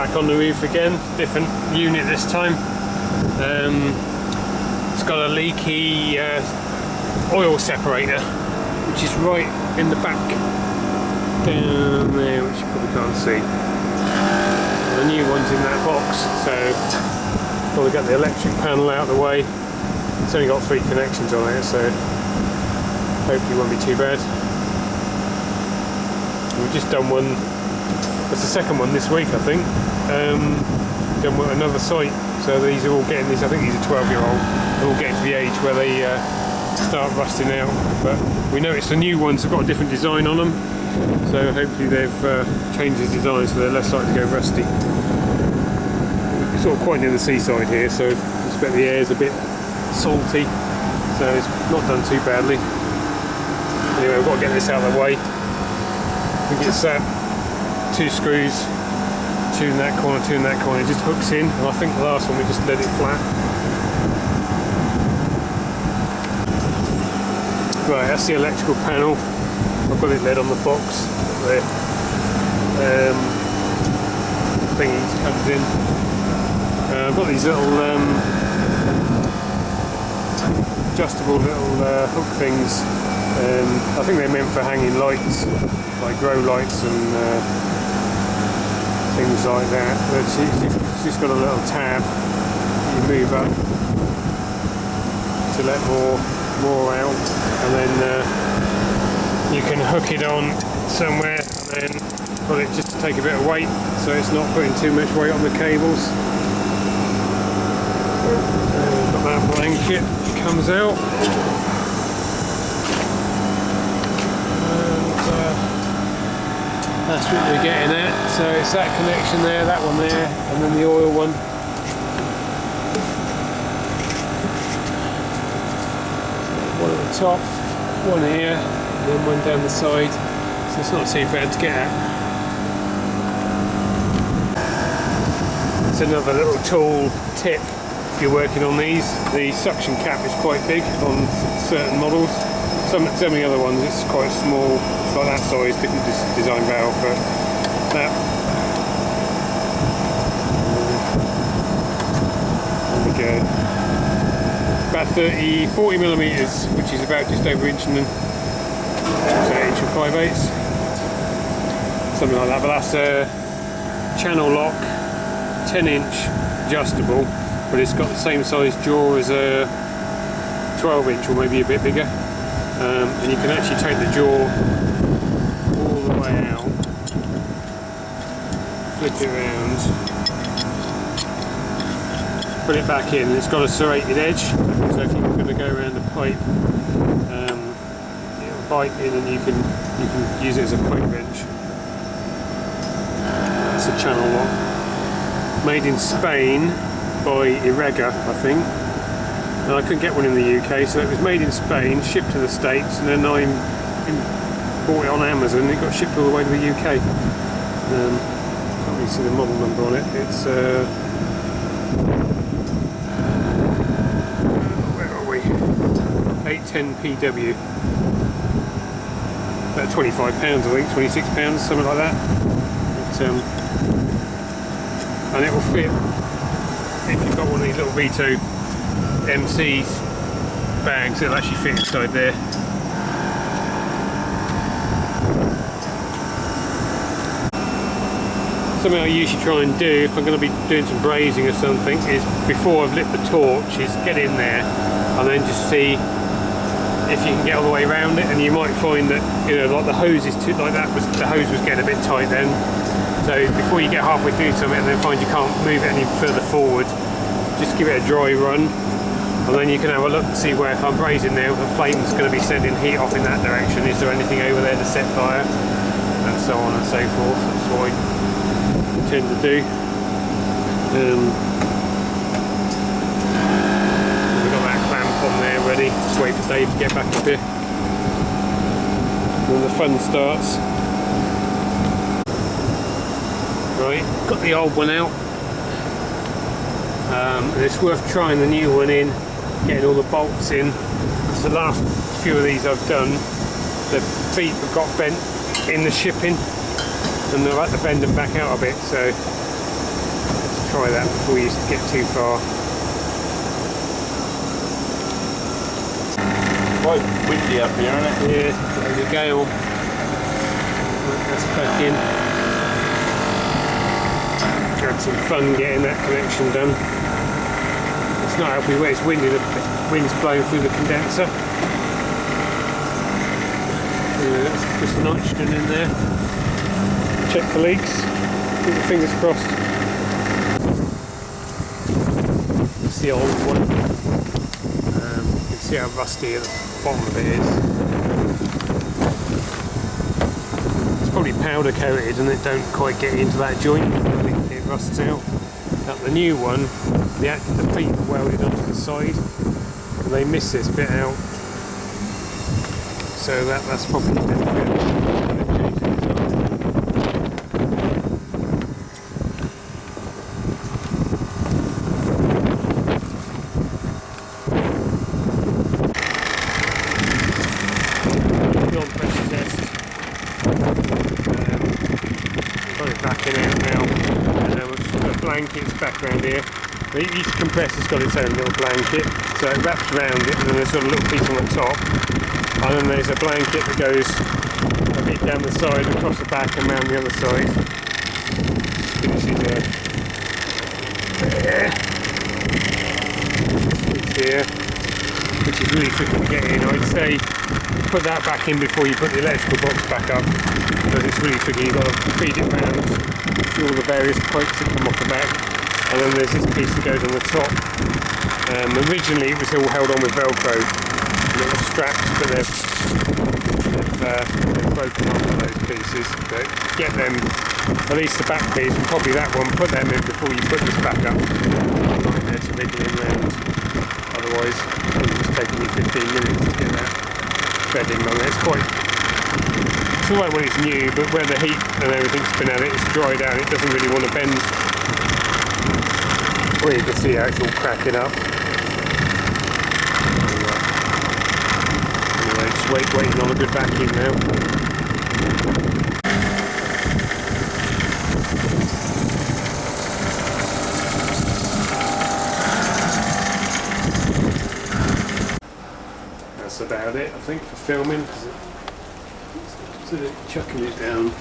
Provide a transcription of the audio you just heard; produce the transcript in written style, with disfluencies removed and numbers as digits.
back on the roof again, different unit this time. It's got a leaky oil separator, which is right in the back down there, which you probably can't see. The new one's in that box, so probably got the electric panel out of the way. It's only got 3 connections on it, so hopefully it won't be too bad. We've just done one, that's the second one this week I think, done one at another site, so these are all getting this, I think these are 12-year-old, they're all getting to the age where they start rusting out, but we noticed the new ones have got a different design on them, so hopefully they've changed the design so they're less likely to go rusty. We're sort of quite near the seaside here, so I expect the air's a bit salty, so it's not done too badly. Anyway, we've got to get this out of the way. I think it's 2 screws, 2 in that corner, 2 in that corner, it just hooks in, and I think the last one we just let it flat. Right, that's the electrical panel. I've got it led on the box there. Thingy comes in. I've got these little adjustable little hook things. I think they're meant for hanging lights, like grow lights and things like that. But it's just got a little tab you move up to let more out, and then you can hook it on somewhere, and then well, it just to take a bit of weight, so it's not putting too much weight on the cables. Got that blanket comes out. That's what we're getting at. So it's that connection there, that one there, and then the oil one. One at the top, one here, and then one down the side. So it's not too bad to get at. It's another little tool tip if you're working on these. The suction cap is quite big on certain models. Some of the other ones it's quite small, it's like that size, different design valve, but that. There we go. About 40 millimeters, which is about just over inch and inch and 5/8, something like that. But that's a channel lock, 10-inch adjustable, but it's got the same size jaw as a 12-inch or maybe a bit bigger. And you can actually take the jaw all the way out, flip it around, put it back in. It's got a serrated edge, so if you're going to go around a pipe, it'll bite in, and you can use it as a pipe wrench. That's a channel lock, made in Spain by Irega, I think. And I couldn't get one in the UK, so it was made in Spain, shipped to the States, and then I bought it on Amazon and it got shipped all the way to the UK. Can't really see the model number on it. It's where are we? 810 PW. About £25 I think, £26, something like that. And it will fit if you've got one of these little V2 MC's bags, it'll actually fit inside there. Something I usually try and do if I'm going to be doing some brazing or something is, before I've lit the torch, is get in there and then just see if you can get all the way around it. And you might find that, you know, like the hose is too, like that was, the hose was getting a bit tight then. So before you get halfway through something and then find you can't move it any further forward, just give it a dry run. And then you can have a look and see where, if I'm brazing there, the flame's going to be sending heat off in that direction. Is there anything over there to set fire? And so on and so forth. That's what I intend to do. We've got that clamp on there ready. Just wait for Dave to get back up here. When the fun starts. Right, got the old one out. And it's worth trying the new one in, getting all the bolts in. So the last few of these I've done, the feet have got bent in the shipping and they're at the bend and back out a bit, so try that before you get too far. Quite windy up here, isn't it? Yeah, there's a gale. That's back in. Had some fun getting that connection done. It's not helping where it's windy, the wind's blowing through the condenser. Let's put some nitrogen in there. Check for leaks. Keep your fingers crossed. It's the old one. You can see how rusty at the bottom of it is. It's probably powder coated and it don't quite get into that joint. It rusts out. Now the new one, the feet are welded onto the side and they miss this bit out. So that's probably a bit. Pressure test. Got it backing out now. We've just got blankets back around here. Each compressor's got its own little blanket, so it wraps around it, and then there's got a little piece on the top. And then there's a blanket that goes a bit down the side, across the back, and round the other side. Finishes there. It's here, which is really tricky to get in. I'd say put that back in before you put the electrical box back up, because it's really tricky. You've got to feed it round through all the various pipes that come off the back, and then there's this piece that goes on the top. Originally it was all held on with Velcro, little straps, but they've broken off of those pieces. So get them, at least the back piece, and probably that one, put them in before you put this back up. Right there to wriggle in round. Otherwise it's taking you 15 minutes to get that bedding on there. It's alright when it's new, but where the heat and everything's been at it, it's dried out, it doesn't really want to bend. Well, you can see how it's all cracking up. Anyway, just waiting on a good vacuum now. That's about it, I think, for filming. Chucking it down.